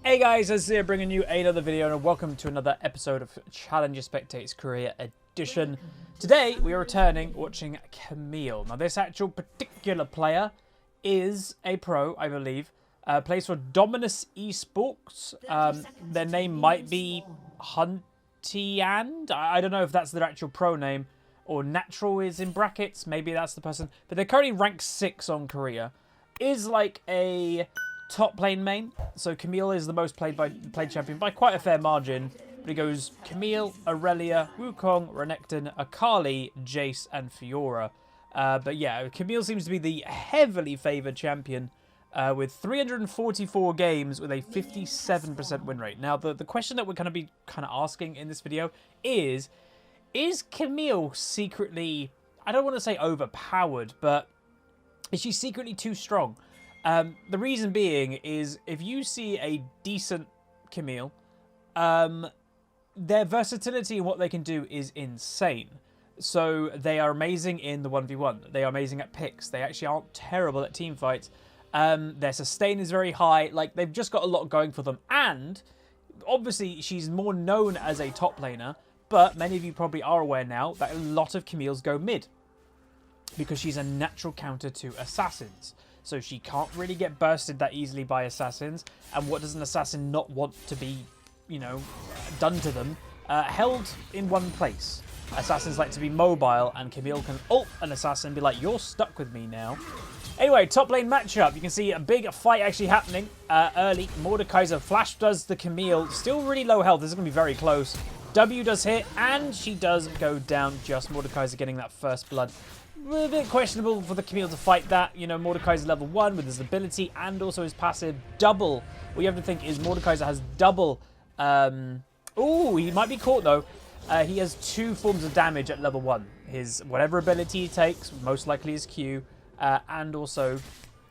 Hey guys, Huzzy here bringing you another video and welcome to another episode of Challenger Spectator's Career Edition. Today we are returning watching Camille. Now this actual particular player is a pro, I believe. Plays for Dominus Esports. Their name might be Huntiand. I don't know if that's their actual pro name. Or Natural is in brackets. Maybe that's the person. But they're currently ranked 6 on Career. Is like a top lane main. So Camille is the most played champion by quite a fair margin. But it goes Camille, Aurelia, Wukong, Renekton, Akali, Jace, and Fiora. But yeah, Camille seems to be the heavily favoured champion with 344 games with a 57% win rate. Now, the question that we're going to be asking in this video is Camille secretly, I don't want to say overpowered, but is she secretly too strong? The reason being is if you see a decent Camille, their versatility and what they can do is insane. So they are amazing in the 1v1. They are amazing at picks. They actually aren't terrible at team fights. Their sustain is very high. Like, they've just got a lot going for them. And obviously she's more known as a top laner, but many of you probably are aware now that a lot of Camille's go mid because she's a natural counter to assassins. So she can't really get bursted that easily by assassins. And what does an assassin not want to be, you know, done to them? Held in one place. Assassins like to be mobile, and Camille can ult an assassin and be like, you're stuck with me now. Anyway, top lane matchup. You can see a big fight actually happening early. Mordekaiser flash does the Camille. Still really low health. This is going to be very close. W does hit, and she does go down. Just Mordekaiser getting that first blood. A bit questionable for the Camille to fight that. You know, Mordekaiser level 1 with his ability and also his passive double. What you have to think is Mordekaiser has double. Ooh, he might be caught though. He has 2 forms of damage at level 1. His whatever ability he takes, most likely his Q, and also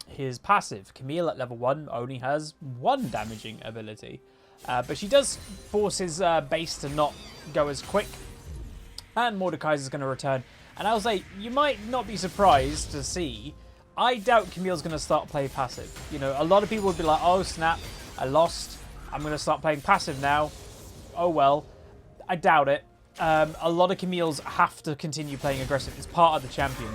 his passive. Camille at level 1 only has 1 damaging ability. But she does force his base to not go as quick. And Mordekaiser is going to return. And I'll say, you might not be surprised to see, I doubt Camille's going to start playing passive. You know, a lot of people would be like, oh snap, I lost. I'm going to start playing passive now. Oh well. I doubt it. A lot of Camille's have to continue playing aggressive. It's part of the champion.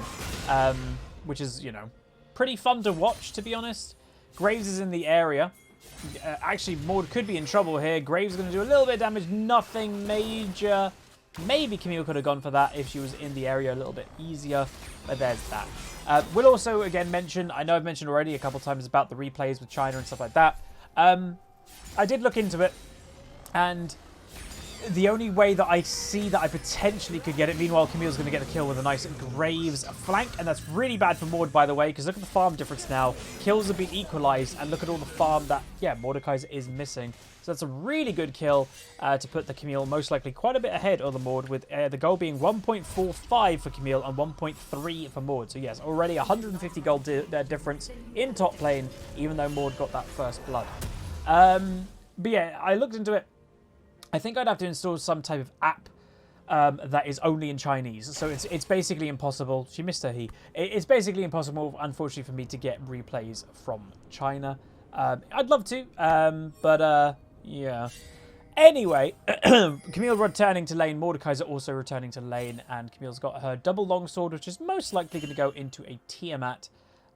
Which is, you know, pretty fun to watch, to be honest. Graves is in the area. Actually, Mord could be in trouble here. Graves is going to do a little bit of damage. Nothing major. Maybe Camille could have gone for that if she was in the area a little bit easier. But there's that. We'll also, again, mention, I know I've mentioned already a couple times about the replays with China and stuff like that. I did look into it. And the only way that I see that I potentially could get it, meanwhile, Camille's going to get the kill with a nice Graves flank, and that's really bad for Mord, by the way, because look at the farm difference now. Kills have been equalized, and look at all the farm that, yeah, Mordekaiser is missing. So that's a really good kill to put the Camille most likely quite a bit ahead of the Mord, with the goal being 1.45 for Camille and 1.3 for Mord. So yes, already 150 gold difference in top lane, even though Mord got that first blood. But yeah, I looked into it. I think I'd have to install some type of app that is only in Chinese. So it's basically impossible. She missed her he. It's basically impossible, unfortunately, for me to get replays from China. I'd love to, but yeah. Anyway, Camille returning to lane. Mordekaiser also returning to lane. And Camille's got her double longsword, which is most likely going to go into a Tiamat,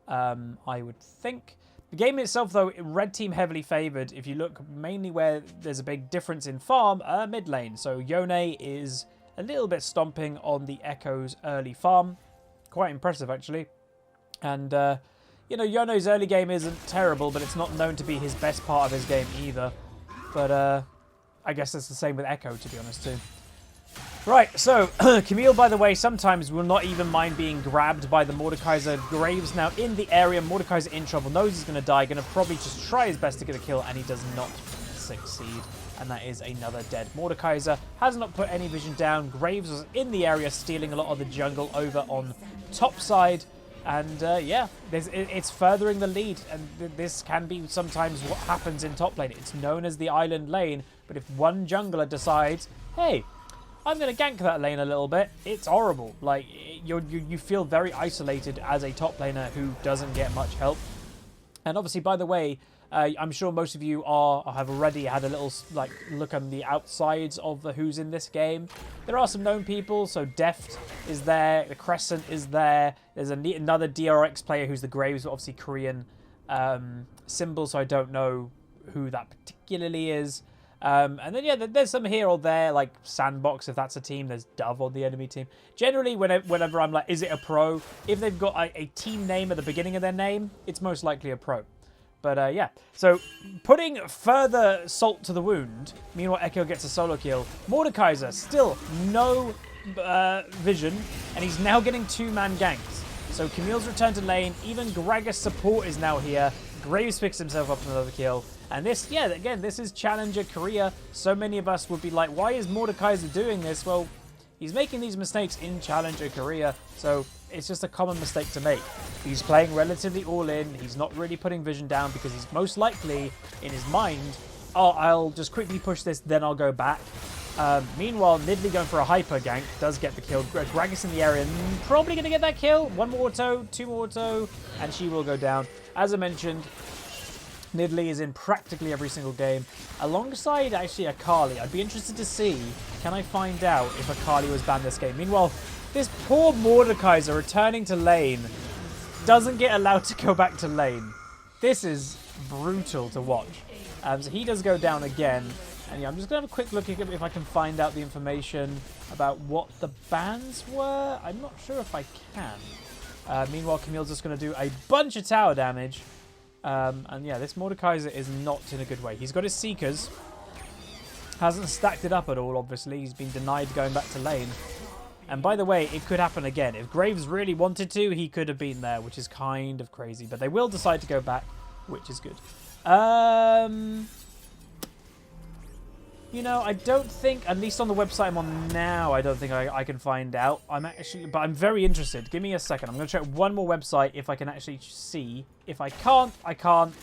I would think. The game itself, though, red team heavily favoured. If you look mainly where there's a big difference in farm, mid lane. So Yone is a little bit stomping on the Echo's early farm. Quite impressive, actually. And, you know, Yone's early game isn't terrible, but it's not known to be his best part of his game either. But I guess that's the same with Echo, to be honest, too. Right, so Camille, by the way, sometimes will not even mind being grabbed by the Mordekaiser. Graves now in the area. Mordekaiser in trouble. Knows he's going to die. Going to probably just try his best to get a kill, and he does not succeed. And that is another dead Mordekaiser. Has not put any vision down. Graves was in the area, stealing a lot of the jungle over on top side. And yeah, it's furthering the lead. And this can be sometimes what happens in top lane. It's known as the island lane. But if one jungler decides, hey, I'm going to gank that lane a little bit, it's horrible. Like, you feel very isolated as a top laner who doesn't get much help. And obviously, by the way, I'm sure most of you have already had a little like look on the outsides of the who's in this game. There are some known people. So Deft is there. The Crescent is there. There's another DRX player who's the Graves, obviously Korean symbol. So I don't know who that particularly is. And then, yeah, there's some here or there, like Sandbox, if that's a team. There's Dove on the enemy team. Generally, whenever I'm like, is it a pro? If they've got a team name at the beginning of their name, it's most likely a pro. But, yeah. So, putting further salt to the wound, meanwhile, Echo gets a solo kill. Mordekaiser, still no vision, and he's now getting two-man ganks. So, Camille's returned to lane. Even Gragas' support is now here. Graves picks himself up another kill. And this, yeah, again, this is Challenger Korea. So many of us would be like, why is Mordekaiser doing this? Well, he's making these mistakes in Challenger Korea, so it's just a common mistake to make. He's playing relatively all in. He's not really putting vision down because he's most likely, in his mind, oh, I'll just quickly push this, then I'll go back. Meanwhile, Nidalee going for a hyper gank does get the kill. Gragas in the area, probably going to get that kill. One more auto, two more auto, and she will go down. As I mentioned, Nidalee is in practically every single game, alongside actually Akali. I'd be interested to see, can I find out if Akali was banned this game? Meanwhile, this poor Mordekaiser returning to lane doesn't get allowed to go back to lane. This is brutal to watch. So he does go down again. And yeah, I'm just going to have a quick look if I can find out the information about what the bans were. I'm not sure if I can. Meanwhile, Camille's just going to do a bunch of tower damage. And yeah, this Mordekaiser is not in a good way. He's got his Seekers. Hasn't stacked it up at all, obviously. He's been denied going back to lane. And by the way, it could happen again. If Graves really wanted to, he could have been there, which is kind of crazy. But they will decide to go back, which is good. You know, I don't think, at least on the website I'm on now, I don't think I can find out. But I'm very interested. Give me a second. I'm going to check one more website if I can actually see. If I can't, I can't.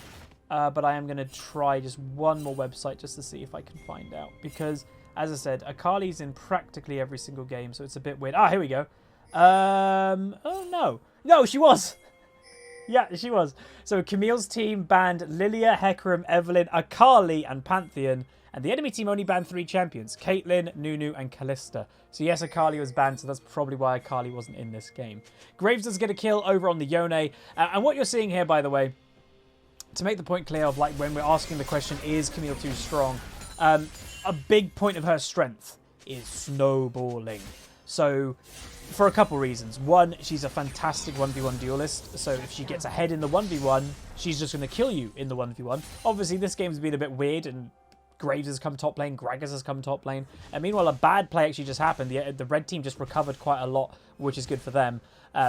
But I am going to try just one more website just to see if I can find out. Because, as I said, Akali's in practically every single game, so it's a bit weird. Ah, here we go. Oh, no. No, she was. Yeah, she was. So Camille's team banned Lilia, Hecarim, Evelynn, Akali, and Pantheon. And the enemy team only banned 3 champions, Caitlyn, Nunu, and Kalista. So yes, Akali was banned, so that's probably why Akali wasn't in this game. Graves does get a kill over on the Yone. And what you're seeing here, by the way, to make the point clear of like when we're asking the question, is Camille too strong? A big point of her strength is snowballing. So for a couple reasons. One, she's a fantastic 1v1 duelist. So if she gets ahead in the 1v1, she's just going to kill you in the 1v1. Obviously, this game's been a bit weird and Graves has come top lane, Gragas has come top lane. And meanwhile, a bad play actually just happened. The red team just recovered quite a lot, which is good for them.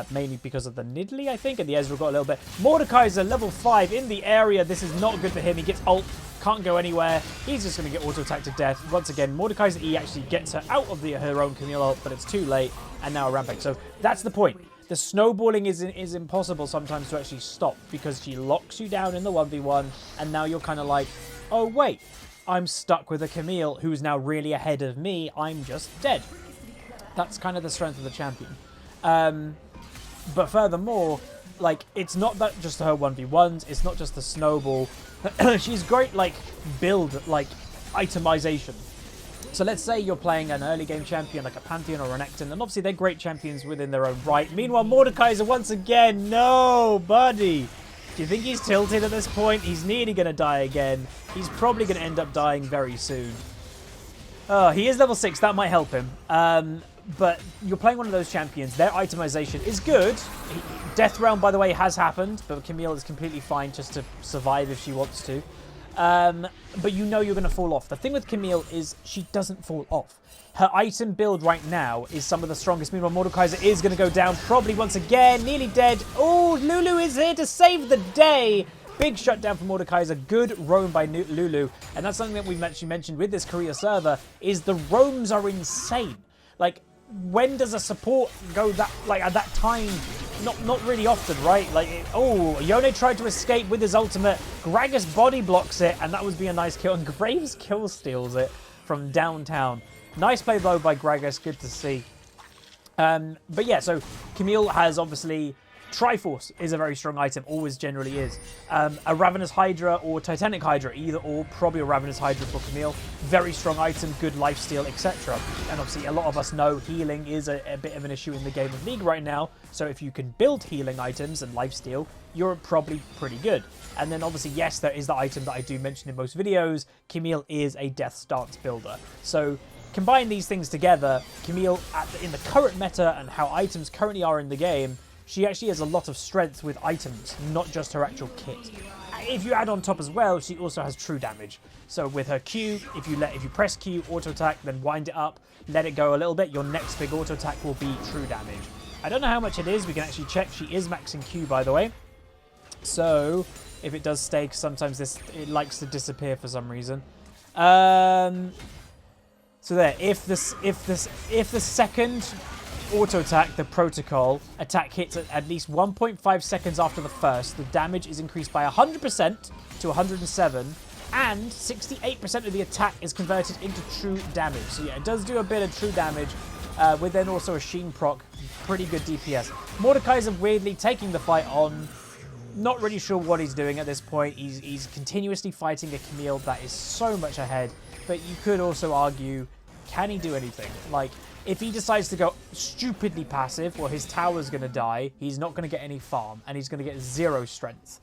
Mainly because of the Nidalee, I think, and the Ezreal got a little bit. Mordekaiser, level 5 in the area. This is not good for him. He gets ult, can't go anywhere. He's just going to get auto-attacked to death. Once again, Mordekaiser E actually gets her out of her own Camille ult, but it's too late, and now a Rampage. So that's the point. The snowballing is impossible sometimes to actually stop, because she locks you down in the 1v1, and now you're kind of like, oh, wait. I'm stuck with a Camille who's now really ahead of me. I'm just dead. That's kind of the strength of the champion. But furthermore, like, it's not that just her 1v1s. It's not just the snowball. She's great, like, build, like, itemization. So let's say you're playing an early game champion like a Pantheon or an Ekton, and obviously they're great champions within their own right. Meanwhile, Mordekaiser once again, no, buddy. Do you think he's tilted at this point? He's nearly going to die again. He's probably going to end up dying very soon. He is level 6. That might help him. But you're playing one of those champions. Their itemization is good. Death Realm, by the way, has happened. But Camille is completely fine just to survive if she wants to. But you know you're going to fall off. The thing with Camille is she doesn't fall off. Her item build right now is some of the strongest. Meanwhile, Mordekaiser is going to go down probably once again. Nearly dead. Oh, Lulu is here to save the day. Big shutdown for Mordekaiser. Good roam by Lulu. And that's something that we've actually mentioned with this Korea server is the roams are insane. Like, when does a support go that, like, at that time? Not really often, right? Like, Yone tried to escape with his ultimate. Gragas body blocks it, and that would be a nice kill. And Graves kill steals it from downtown. Nice play, though, by Gragas. Good to see. But yeah, so Camille has obviously Triforce is a very strong item, always generally is. A Ravenous Hydra or Titanic Hydra, either or, probably a Ravenous Hydra for Camille. Very strong item, good lifesteal, etc. And obviously a lot of us know healing is a bit of an issue in the game of League right now, so if you can build healing items and lifesteal, you're probably pretty good. And then obviously, yes, there is the item that I do mention in most videos. Camille is a Death Stance builder. So combine these things together, Camille, in the current meta and how items currently are in the game, she actually has a lot of strength with items, not just her actual kit. If you add on top as well, she also has true damage. So with her Q, if you press Q, auto attack, then wind it up, let it go a little bit, your next big auto attack will be true damage. I don't know how much it is, we can actually check. She is maxing Q, by the way. So if it does stay, because sometimes it likes to disappear for some reason. So there, if the second auto attack, the protocol attack hits at least 1.5 seconds after the first, the damage is increased by 100% to 107, and 68% of the attack is converted into true damage. So yeah, it does do a bit of true damage, with then also a Sheen proc, pretty good DPS. Mordekaiser weirdly taking the fight on, not really sure what he's doing at this point. He's continuously fighting a Camille that is so much ahead, but you could also argue, can he do anything? Like, if he decides to go stupidly passive, well, his tower's going to die, he's not going to get any farm, and he's going to get 0 strength.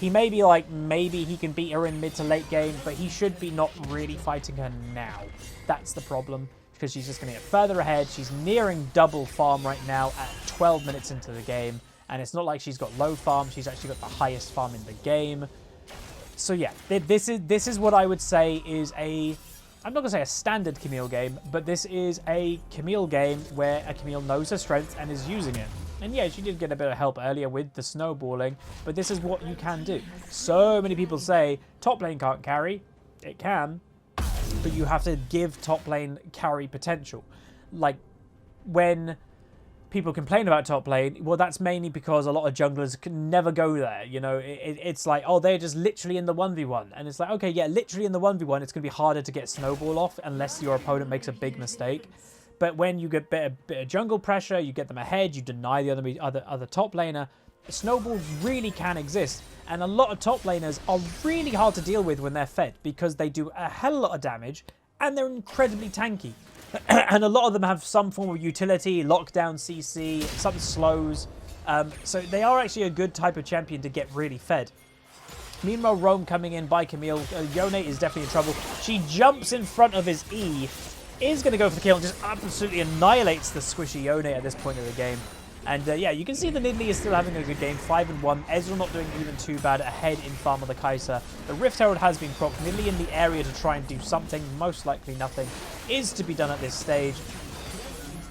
He may be like, maybe he can beat her in mid to late game, but he should be not really fighting her now. That's the problem, because she's just going to get further ahead. She's nearing double farm right now at 12 minutes into the game, and it's not like she's got low farm, she's actually got the highest farm in the game. So yeah, this is what I would say is I'm not going to say a standard Camille game, but this is a Camille game where a Camille knows her strength and is using it. And yeah, she did get a bit of help earlier with the snowballing, but this is what you can do. So many people say top lane can't carry. It can, but you have to give top lane carry potential. Like, when people complain about top lane, well, that's mainly because a lot of junglers can never go there. You know, it's like, oh, they're just literally in the 1v1. And it's like, okay, yeah, literally in the 1v1, it's going to be harder to get snowball off unless your opponent makes a big mistake. But when you get a bit of jungle pressure, you get them ahead, you deny the other top laner, snowballs really can exist. And a lot of top laners are really hard to deal with when they're fed, because they do a hell of a lot of damage and they're incredibly tanky. And a lot of them have some form of utility, lockdown CC, some slows. So they are actually a good type of champion to get really fed. Meanwhile, Roam coming in by Camille. Yone is definitely in trouble. She jumps in front of his E, is going to go for the kill, and just absolutely annihilates the squishy Yone at this point of the game. And yeah, you can see the Nidalee is still having a good game, 5-1. Ezreal not doing even too bad, ahead in farm of the Kai'Sa. The Rift Herald has been procced. Nidalee in the area to try and do something. Most likely nothing is to be done at this stage.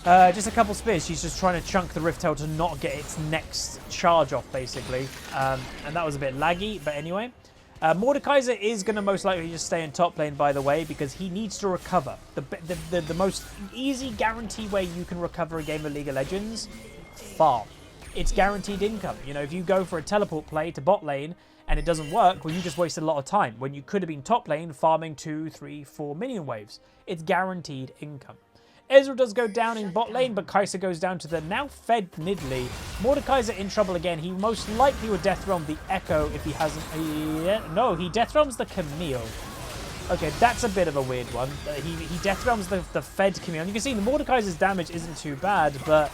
Just a couple spears. She's just trying to chunk the Rift Herald to not get its next charge off, basically. And that was a bit laggy, but anyway. Mordekaiser is going to most likely just stay in top lane, by the way, because he needs to recover. The most easy guarantee way you can recover a game of League of Legends, farm. It's guaranteed income. You know, if you go for a teleport play to bot lane and it doesn't work, well, you just wasted a lot of time when you could have been top lane farming 2, 3, 4 minion waves. It's guaranteed income. Ezreal does go down in bot lane, but Kai'Sa goes down to the now fed Nidalee. Mordekaiser in trouble again. He most likely would death realm the Echo if he hasn't. No, he death realms the Camille. Okay, that's a bit of a weird one. He death realms the fed Camille. And you can see the Mordekaiser's damage isn't too bad, but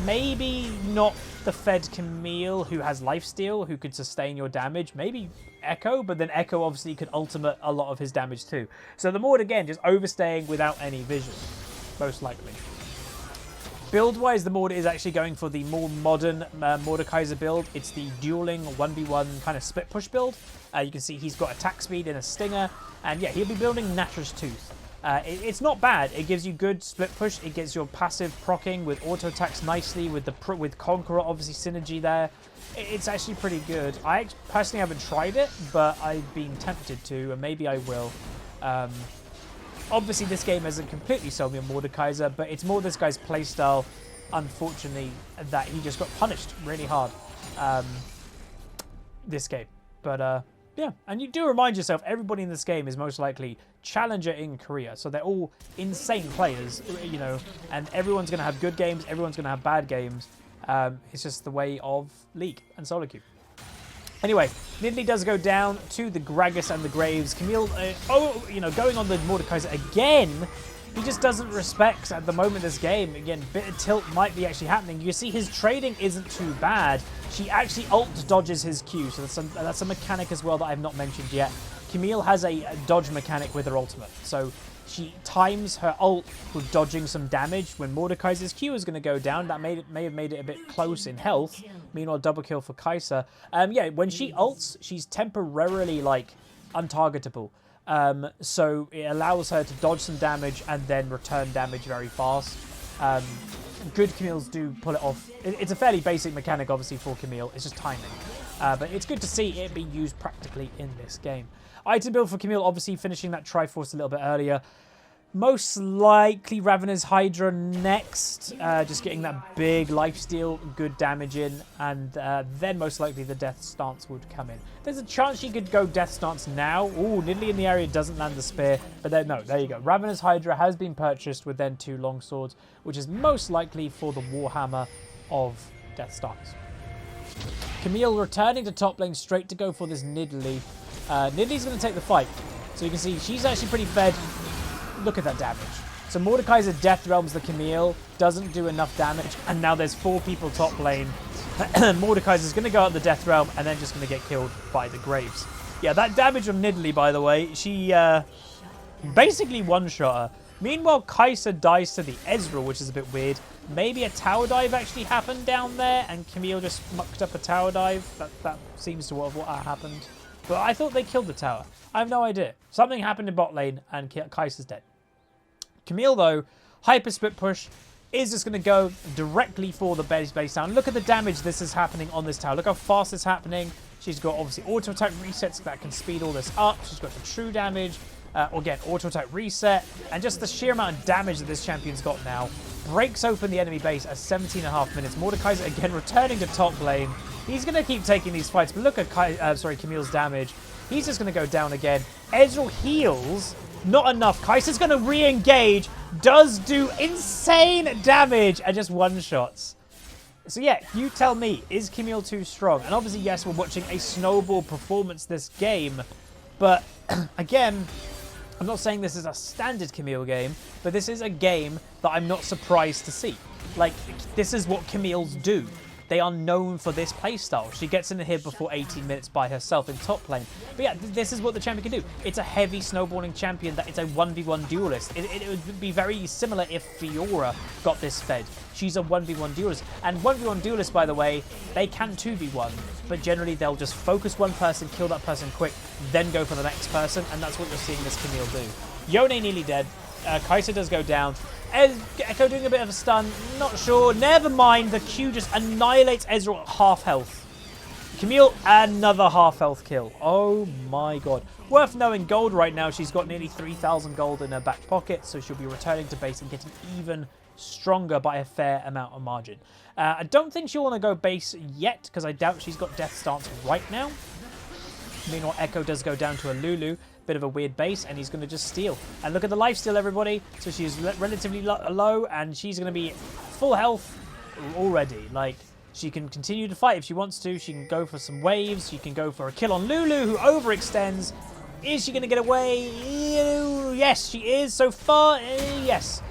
maybe not the fed Camille who has lifesteal, who could sustain your damage. Maybe Echo, but then Echo obviously could ultimate a lot of his damage too. So the Mord, again, just overstaying without any vision, most likely. Build-wise, the Mord is actually going for the more modern Mordekaiser build. It's the dueling 1v1 kind of split push build. You can see he's got attack speed and a stinger. And yeah, he'll be building Natra's Tooth. It's not bad. It gives you good split push. It gets your passive proccing with auto attacks nicely, with Conqueror obviously synergy there. It's actually pretty good. I personally haven't tried it, but I've been tempted to, and maybe I will. Obviously, this game hasn't completely sold me on Mordekaiser, but it's more this guy's playstyle, unfortunately, that he just got punished really hard this game. But yeah, and you do remind yourself, everybody in this game is most likely challenger in Korea, so they're all insane players, you know, and everyone's going to have good games, everyone's going to have bad games. It's just the way of League and solo queue. Anyway, Nidalee does go down to the Gragas and the Graves. Camille, going on the Mordekaiser again. He just doesn't respect, at the moment, this game. Again, bit of tilt might be actually happening. You see his trading isn't too bad. She actually ult dodges his Q, so that's a mechanic as well that I've not mentioned yet. Camille has a dodge mechanic with her ultimate, so she times her ult with dodging some damage when Mordekaiser's Q is going to go down. That may have made it a bit close in health. Meanwhile, double kill for Kai'Sa. Yeah, when she ults, she's temporarily, like, untargetable. So it allows her to dodge some damage and then return damage very fast. Good Camille's do pull it off. It's a fairly basic mechanic, obviously, for Camille. It's just timing. But it's good to see it being used practically in this game. Item build for Camille, obviously finishing that Triforce a little bit earlier. Most likely Ravenor's Hydra next, just getting that big lifesteal, good damage in, and then most likely the Death Stance would come in. There's a chance she could go Death Stance now. Ooh, Nidalee in the area doesn't land the spear, but then, no, there you go. Ravenor's Hydra has been purchased with then 2 longswords, which is most likely for the Warhammer of Death Stance. Camille returning to top lane straight to go for this Nidalee. Nidalee's going to take the fight, so you can see she's actually pretty fed. Look at that damage. So Mordekaiser Death Realms the Camille, doesn't do enough damage, and now there's 4 people top lane. Mordekaiser's going to go out the Death Realm and then just going to get killed by the Graves. Yeah, that damage on Nidalee, by the way, she basically one-shot her. Meanwhile, Kai'Sa dies to the Ezreal, which is a bit weird. Maybe a tower dive actually happened down there, and Camille just mucked up a tower dive. That seems to have what happened. But I thought they killed the tower. I have no idea. Something happened in bot lane, and Kai'Sa's dead. Camille, though, hyper split push, is just going to go directly for the base down. Look at the damage this is happening on this tower. Look how fast it's happening. She's got, obviously, auto-attack resets that can speed all this up. She's got the true damage. Again, auto-attack reset. And just the sheer amount of damage that this champion's got now. Breaks open the enemy base at 17.5 minutes. Mordekaiser, again, returning to top lane. He's going to keep taking these fights. But look at Camille's damage. He's just going to go down again. Ezreal heals. Not enough. Kai'Sa's going to re-engage. Does do insane damage and just one-shots. So yeah, you tell me, is Camille too strong? And obviously, yes, we're watching a snowball performance this game. But again, I'm not saying this is a standard Camille game, but this is a game that I'm not surprised to see. Like, this is what Camille's do. They are known for this playstyle. She gets in here before 18 minutes by herself in top lane. But yeah, this is what the champion can do. It's a heavy snowballing champion that is a 1v1 duelist. It would be very similar if Fiora got this fed. She's a 1v1 duelist. And 1v1 duelists, by the way, they can 2v1. But generally, they'll just focus one person, kill that person quick, then go for the next person. And that's what you're seeing this Camille do. Yone nearly dead. Kai'Sa does go down. Echo doing a bit of a stun. Not sure. Never mind. The Q just annihilates Ezreal at half health. Camille, another half health kill. Oh my god. Worth knowing, gold right now. She's got nearly 3,000 gold in her back pocket, so she'll be returning to base and getting even stronger by a fair amount of margin. I don't think she'll want to go base yet, because I doubt she's got Death Stance right now. Meanwhile, Echo does go down to a Lulu. Bit of a weird base, and he's going to just steal. And look at the lifesteal, everybody. So she's relatively low, and she's going to be full health already. Like, she can continue to fight if she wants to. She can go for some waves. She can go for a kill on Lulu, who overextends. Is she going to get away? Yes, she is. So far, yes.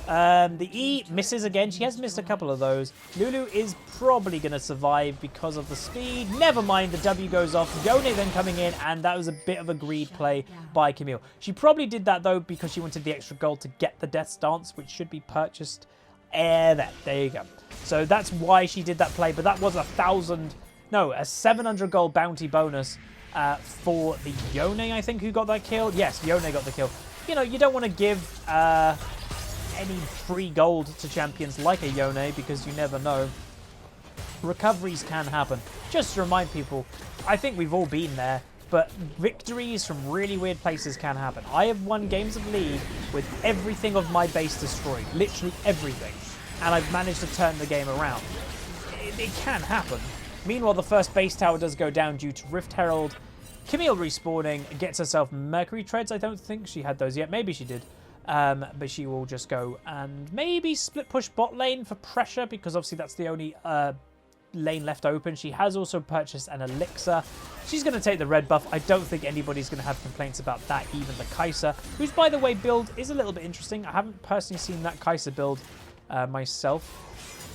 The E misses again. She has missed a couple of those. Lulu is probably going to survive because of the speed. Never mind, the W goes off. Yone then coming in, and that was a bit of a greed play by Camille. She probably did that, though, because she wanted the extra gold to get the Death Stance, which should be purchased. There you go. So that's why she did that play, but that was a 700 gold bounty bonus for the Yone, I think, who got that kill. Yes, Yone got the kill. You know, you don't want to give any free gold to champions like a Yone, because you never know. Recoveries can happen. Just to remind people, I think we've all been there, but victories from really weird places can happen. I have won games of League with everything of my base destroyed. Literally everything. And I've managed to turn the game around. It can happen. Meanwhile, the first base tower does go down due to Rift Herald. Camille respawning, gets herself Mercury Treads. I don't think she had those yet. Maybe she did. But she will just go and maybe split push bot lane for pressure, because obviously that's the only lane left open. She has also purchased an elixir. She's going to take the red buff. I don't think anybody's going to have complaints about that, even the Kai'Sa, whose, by the way, build is a little bit interesting. I haven't personally seen that Kai'Sa build myself.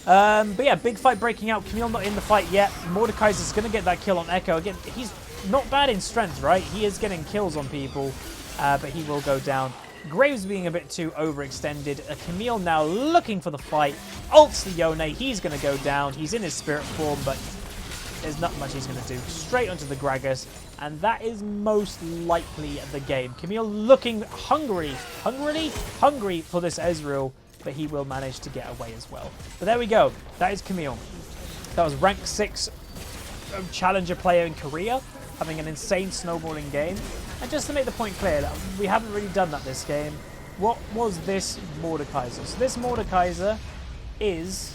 But yeah, big fight breaking out. Camille not in the fight yet. Mordekaiser's going to get that kill on Echo. Again, he's not bad in strength, right? He is getting kills on people, but he will go down. Graves being a bit too overextended. Camille now looking for the fight. Ults the Yone. He's going to go down. He's in his spirit form, but there's not much he's going to do. Straight onto the Gragas, and that is most likely the game. Camille looking hungry for this Ezreal, but he will manage to get away as well. But there we go. That is Camille. That was rank 6 challenger player in Korea, having an insane snowballing game. And just to make the point clear, that we haven't really done that this game. What was this Mordekaiser? So this Mordekaiser is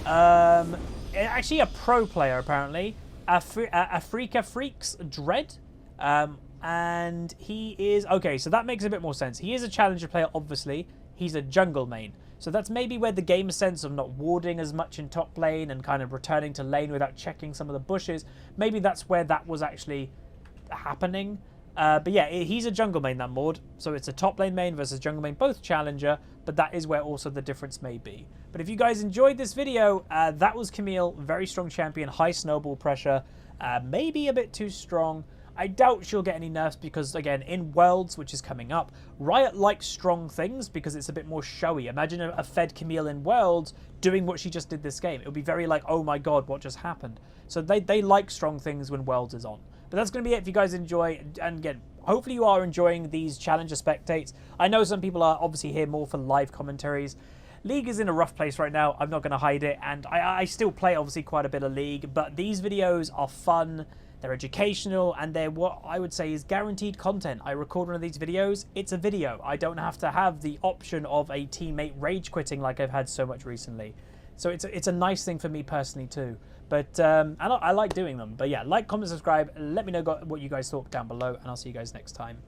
actually a pro player, apparently. Afrika Freaks Dread. And he is... Okay, so that makes a bit more sense. He is a challenger player, obviously. He's a jungle main. So that's maybe where the game sense of not warding as much in top lane and kind of returning to lane without checking some of the bushes. Maybe that's where that was actually happening. But yeah, he's a jungle main, that Mord. So it's a top lane main versus jungle main, both challenger. But that is where also the difference may be. But if you guys enjoyed this video, that was Camille. Very strong champion, high snowball pressure. Maybe a bit too strong. I doubt she'll get any nerfs because, again, in Worlds, which is coming up, Riot likes strong things because it's a bit more showy. Imagine a fed Camille in Worlds doing what she just did this game. It would be very like, oh my god, what just happened? So they like strong things when Worlds is on. But that's going to be it if you guys enjoy. And again, hopefully you are enjoying these Challenger spectates. I know some people are obviously here more for live commentaries. League is in a rough place right now. I'm not going to hide it. And I still play, obviously, quite a bit of League. But these videos are fun. They're educational, and they're what I would say is guaranteed content. I record one of these videos, it's a video. I don't have to have the option of a teammate rage quitting like I've had so much recently. So it's a nice thing for me personally too. But I like doing them. But yeah, like, comment, subscribe. Let me know what you guys thought down below, and I'll see you guys next time.